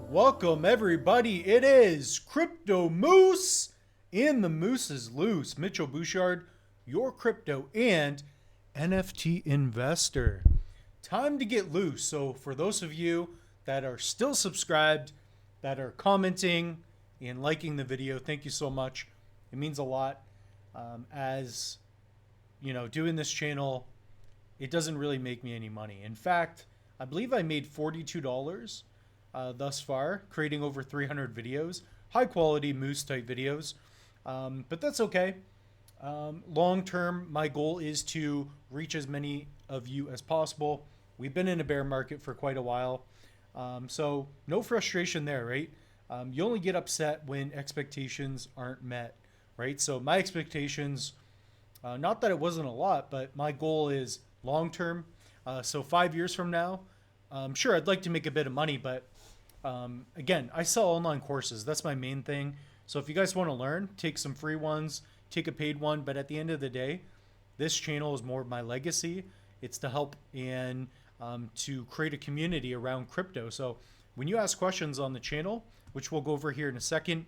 Welcome everybody, it is Crypto Moose, and the Moose is loose. Mitchell Bouchard, your crypto and NFT investor. Time to get loose. So for those of you that are still subscribed, that are commenting and liking the video, thank you so much. It means a lot. As you know, doing this channel, it doesn't really make me any money. In fact, I believe I made $42 thus far, creating over 300 videos, high quality moose type videos. But that's okay. Long term, my goal is to reach as many of you as possible. We've been in a bear market for quite a while. So no frustration there, right? You only get upset when expectations aren't met, right? So my expectations, not that it wasn't a lot, but my goal is long term. So 5 years from now, sure, I'd like to make a bit of money, but again, I sell online courses. That's my main thing. So if you guys want to learn, take some free ones, take a paid one. But at the end of the day, this channel is more of my legacy. It's to help and to create a community around crypto. So when you ask questions on the channel, which we'll go over here in a second,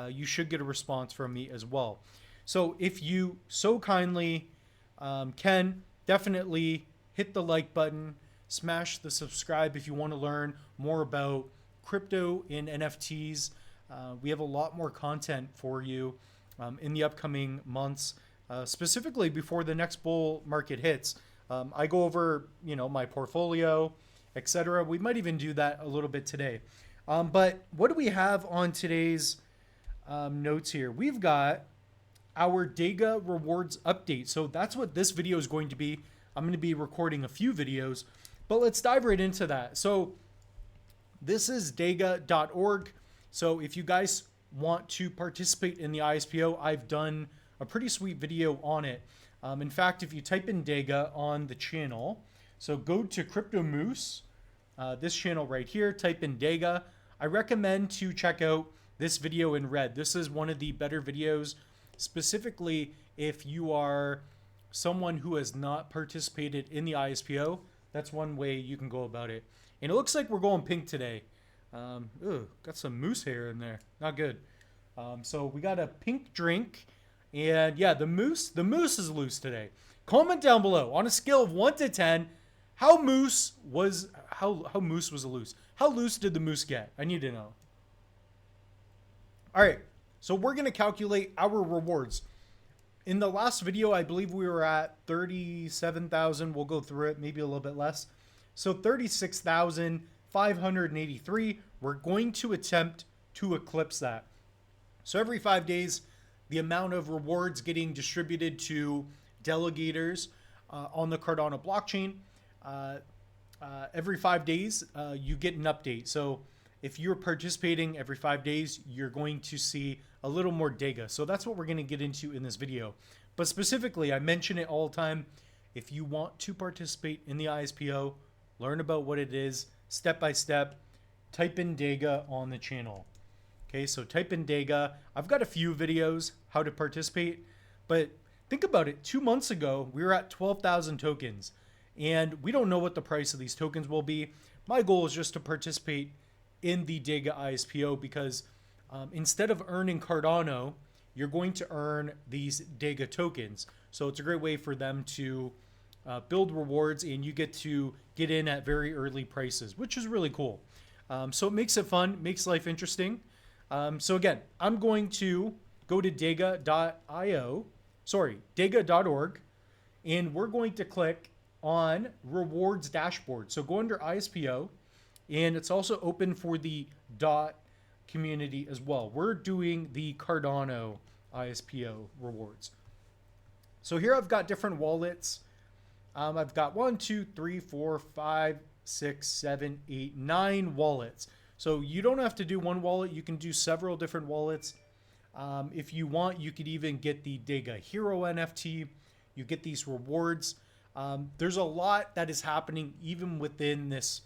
you should get a response from me as well. So if you so kindly can, definitely hit the like button, smash the subscribe if you want to learn more about crypto and NFTs. We have a lot more content for you in the upcoming months, specifically before the next bull market hits. I go over, my portfolio, etc. We might even do that a little bit today. But what do we have on today's notes here? We've got our DEGA rewards update. So that's what this video is going to be. I'm going to be recording a few videos, but let's dive right into that. So this is DEGA.org. So if you guys want to participate in the ISPO, I've done a pretty sweet video on it. In fact, if you type in DEGA on the channel, so go to Crypto Moose, this channel right here, type in DEGA. I recommend to check out this video in red. This is one of the better videos, specifically if you are someone who has not participated in the ISPO. That's one way you can go about it. And it looks like we're going pink today. Got some moose hair in there. Not good. So we got a pink drink. And yeah, the moose is loose today. Comment down below on a scale of 1 to 10, how moose was loose. How loose did the moose get? I need to know. All right. So we're going to calculate our rewards. In the last video, I believe we were at 37,000. We'll go through it, maybe a little bit less. So 36,583. We're going to attempt to eclipse that. So every 5 days, the amount of rewards getting distributed to delegators on the Cardano blockchain, every 5 days, you get an update. So if you're participating every 5 days, you're going to see a little more DEGA. So that's what we're going to get into in this video. But specifically, I mention it all the time. If you want to participate in the ISPO, learn about what it is step by step, type in DEGA on the channel. Okay, so type in DEGA. I've got a few videos how to participate, but think about it. 2 months ago, we were at 12,000 tokens, and we don't know what the price of these tokens will be. My goal is just to participate in the DEGA ISPO because instead of earning Cardano, you're going to earn these DEGA tokens. So it's a great way for them to build rewards, and you get to get in at very early prices, which is really cool. So it makes it fun, makes life interesting. So again, I'm going to go to DEGA.org, and we're going to click on rewards dashboard. So go under ISPO, and it's also open for the DOT community as well. We're doing the Cardano ISPO rewards. So here I've got different wallets. I've got 1, 2, 3, 4, 5, 6, 7, 8, 9 wallets. So you don't have to do one wallet. You can do several different wallets. If you want, you could even get the DEGA Hero NFT. You get these rewards. There's a lot that is happening even within this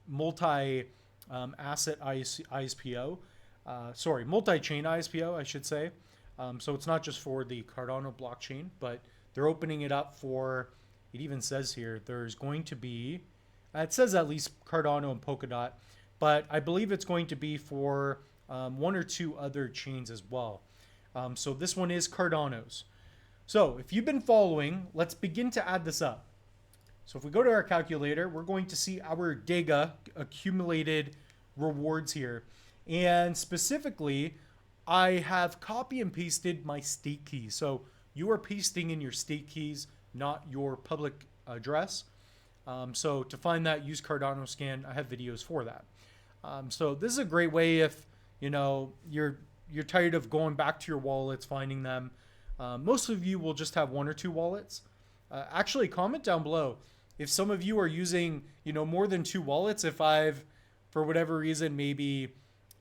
multi-asset ISPO. Multi-chain ISPO, I should say. So it's not just for the Cardano blockchain, but they're opening it up for, it even says here, there's going to be, it says at least Cardano and Polkadot, but I believe it's going to be for one or two other chains as well. So this one is Cardano's. So if you've been following, let's begin to add this up. So if we go to our calculator, we're going to see our DEGA accumulated rewards here. And specifically, I have copy and pasted my state keys. So you are pasting in your state keys, not your public address. So to find that, use Cardano Scan. I have videos for that. So this is a great way if you're tired of going back to your wallets, finding them. Most of you will just have one or two wallets. Actually, comment down below if some of you are using more than two wallets. If I've, for whatever reason, maybe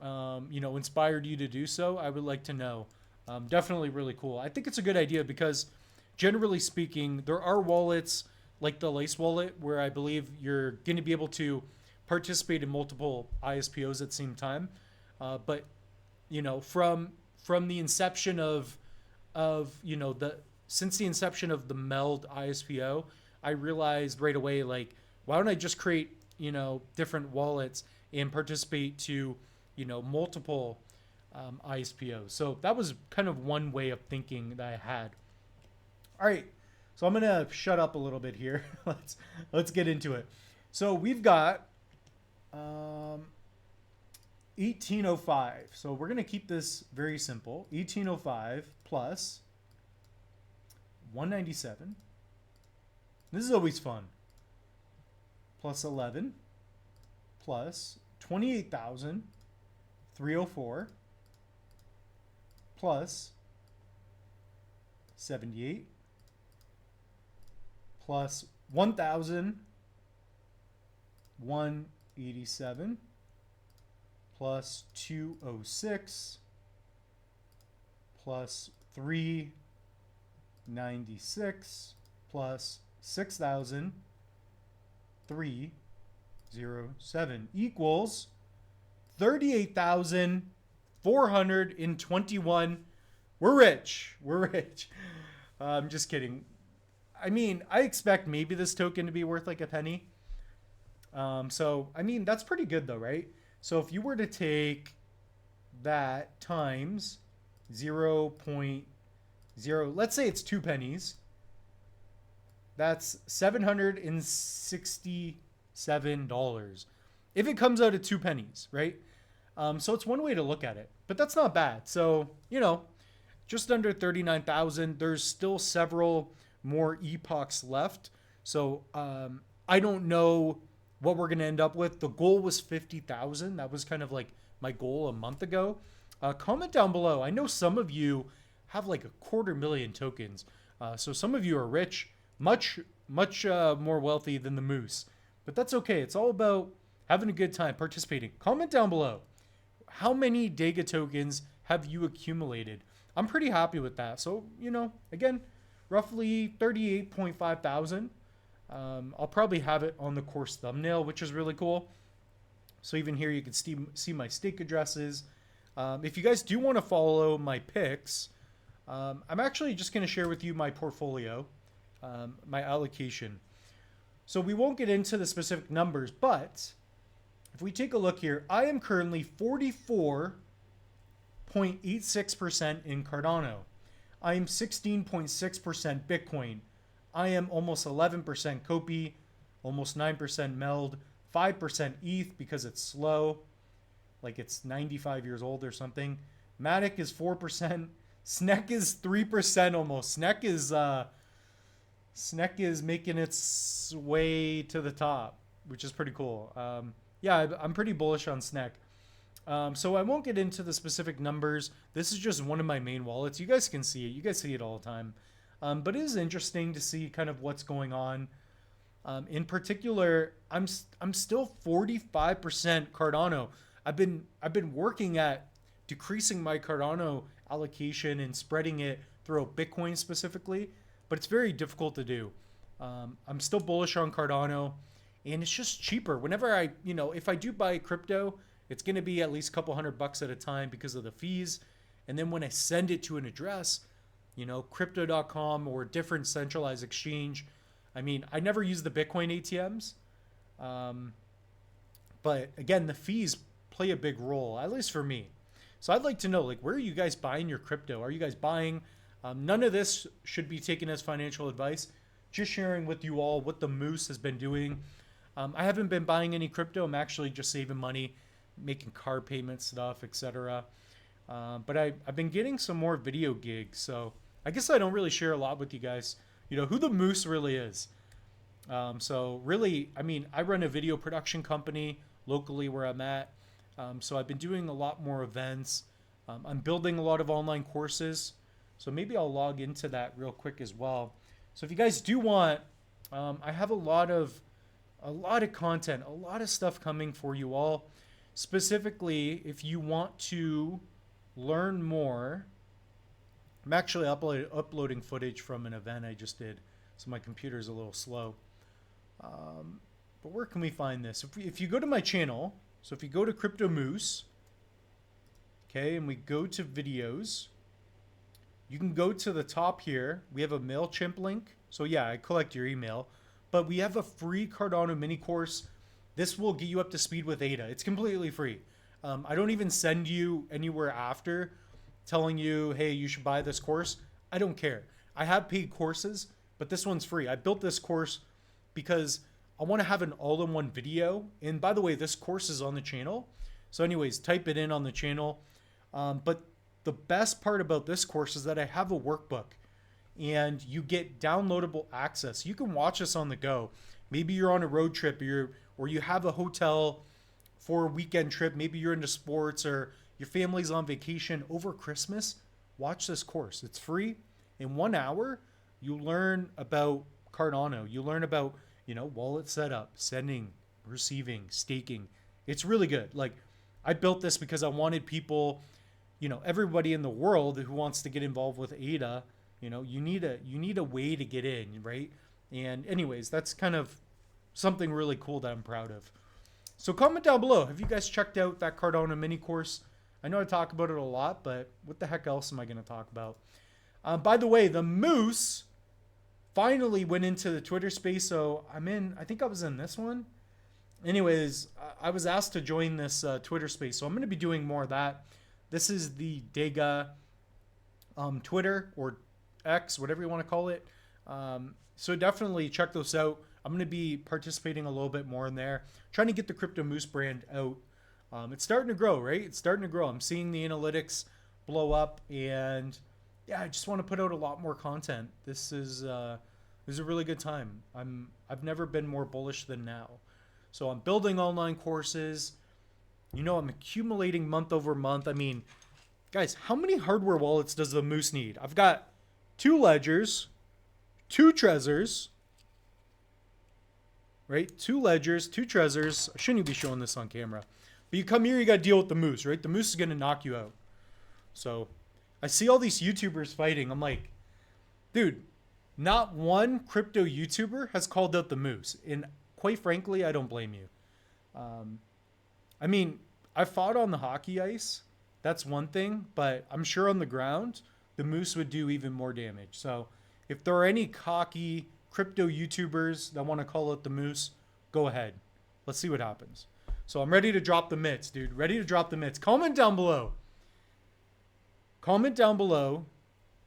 inspired you to do so, I would like to know. Definitely really cool. I think it's a good idea because generally speaking, there are wallets like the Lace wallet where I believe you're going to be able to participate in multiple ISPOs at the same time. But from the inception of since the inception of the Meld ISPO, I realized right away, like, why don't I just create different wallets and participate to multiple ISPOs. So that was kind of one way of thinking that I had. All right, so I'm gonna shut up a little bit here. let's get into it. So we've got 1805. So we're gonna keep this very simple. 1805 plus 197. This is always fun. Plus 11 plus 28,304 plus 78 plus 1,187 plus 206 plus 396 plus 6,307 equals 38,421. We're rich. We're rich. I'm just kidding. I mean, I expect maybe this token to be worth like a penny. So, I mean, that's pretty good though, right? So if you were to take that times 0.0, let's say it's 2 pennies. That's $767 if it comes out at 2 pennies, right? So it's one way to look at it, but that's not bad. So, just under 39,000. There's still several more epochs left. So I don't know what we're going to end up with. The goal was 50,000. That was kind of like my goal a month ago. Comment down below. I know some of you have like 250,000 tokens. So some of you are rich, much more wealthy than the moose, but that's okay. It's all about having a good time, participating. Comment down below. How many DEGA tokens have you accumulated? I'm pretty happy with that. So, again, roughly 38.5 thousand. I'll probably have it on the course thumbnail, which is really cool. So even here, you can see my stake addresses. If you guys do want to follow my picks, I'm actually just going to share with you my portfolio, my allocation. So we won't get into the specific numbers, but if we take a look here, I am currently 44.86% in Cardano. I am 16.6% Bitcoin. I am almost 11% Kopi, almost 9% Meld, 5% ETH because it's slow, like it's 95 years old or something. Matic is 4%. Snek is 3% almost. Snek is making its way to the top, which is pretty cool. Yeah, I'm pretty bullish on Snek. So I won't get into the specific numbers. This is just one of my main wallets. You guys can see it. You guys see it all the time. But it is interesting to see kind of what's going on. In particular, I'm still 45% Cardano. I've been working at decreasing my Cardano allocation and spreading it through Bitcoin specifically, but it's very difficult to do. I'm still bullish on Cardano, and it's just cheaper. Whenever if I do buy crypto, it's going to be at least a couple $100 at a time because of the fees. And then when I send it to an address, crypto.com or a different centralized exchange. I mean, I never use the Bitcoin ATMs, But again, the fees play a big role, at least for me. So I'd like to know, like, where are you guys buying your crypto? Are you guys buying? None of this should be taken as financial advice. Just sharing with you all what the Moose has been doing. I haven't been buying any crypto. I'm actually just saving money, making car payment stuff, etc. But I've been getting some more video gigs. So I guess I don't really share a lot with you guys, you know, who the Moose really is. So really, I mean, I run a video production company locally where I'm at. So I've been doing a lot more events. I'm building a lot of online courses. So maybe I'll log into that real quick as well. So if you guys do want, I have a lot of content, a lot of stuff coming for you all. Specifically, if you want to learn more, I'm actually uploading footage from an event I just did. So my computer's a little slow. But where can we find this? If you go to my channel, so if you go to Crypto Moose, okay, and we go to videos, you can go to the top here. We have a MailChimp link. So yeah, I collect your email. But we have a free Cardano mini course. This will get you up to speed with ADA. It's completely free. I don't even send you anywhere after telling you, hey, you should buy this course. I don't care. I have paid courses, but this one's free. I built this course because I want to have an all-in-one video. And by the way, this course is on the channel. So anyways, type it in on the channel. But the best part about this course is that I have a workbook and you get downloadable access. You can watch this on the go. Maybe you're on a road trip or you have a hotel for a weekend trip. Maybe you're into sports or your family's on vacation over Christmas. Watch this course. It's free. In 1 hour, you learn about Cardano. You learn about, you know, wallet setup, sending, receiving, staking. It's really good. Like, I built this because I wanted people, you know, everybody in the world who wants to get involved with ADA, you know, you need a way to get in, right? And anyways, that's kind of something really cool that I'm proud of. So comment down below. Have you guys checked out that Cardano mini course? I know I talk about it a lot, but what the heck else am I going to talk about? By the way, the Moose finally went into the Twitter space. So I think I was in this one. Anyways, I was asked to join this Twitter space. So I'm going to be doing more of that. This is the DEGA Twitter or X, whatever you want to call it. So definitely check those out. I'm going to be participating a little bit more in there, trying to get the Crypto Moose brand out. It's starting to grow, right? It's starting to grow. I'm seeing the analytics blow up, and yeah, I just want to put out a lot more content. This is a really good time. I've never been more bullish than now. So I'm building online courses. You know, I'm accumulating month over month. I mean, guys, how many hardware wallets does the Moose need? I've got 2 ledgers, 2 Trezors, right? 2 ledgers, 2 Trezors. I shouldn't even be showing this on camera. But you come here, you got to deal with the Moose, right? The Moose is going to knock you out. So I see all these YouTubers fighting. I'm like, dude, not one crypto YouTuber has called out the Moose. And quite frankly, I don't blame you. I mean, I fought on the hockey ice. That's one thing. But I'm sure on the ground, the Moose would do even more damage. So if there are any cocky crypto YouTubers that want to call out the Moose, go ahead. Let's see what happens. So I'm ready to drop the mitts, dude. Ready to drop the mitts. Comment down below. Comment down below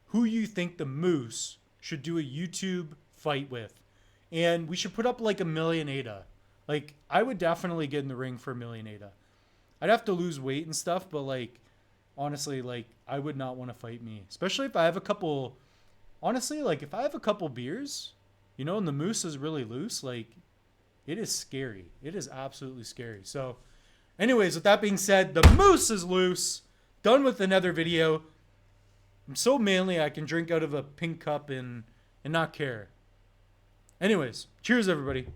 who you think the Moose should do a YouTube fight with. And we should put up like 1 million ADA. Like, I would definitely get in the ring for 1 million ADA. I'd have to lose weight and stuff, but like, honestly, like, I would not want to fight me. Especially if I have a couple, honestly, like, if I have a couple beers, you know, and the Moose is really loose, like, it is scary. It is absolutely scary. So, anyways, with that being said, the Moose is loose. Done with another video. I'm so manly I can drink out of a pink cup and not care. Anyways, cheers, everybody.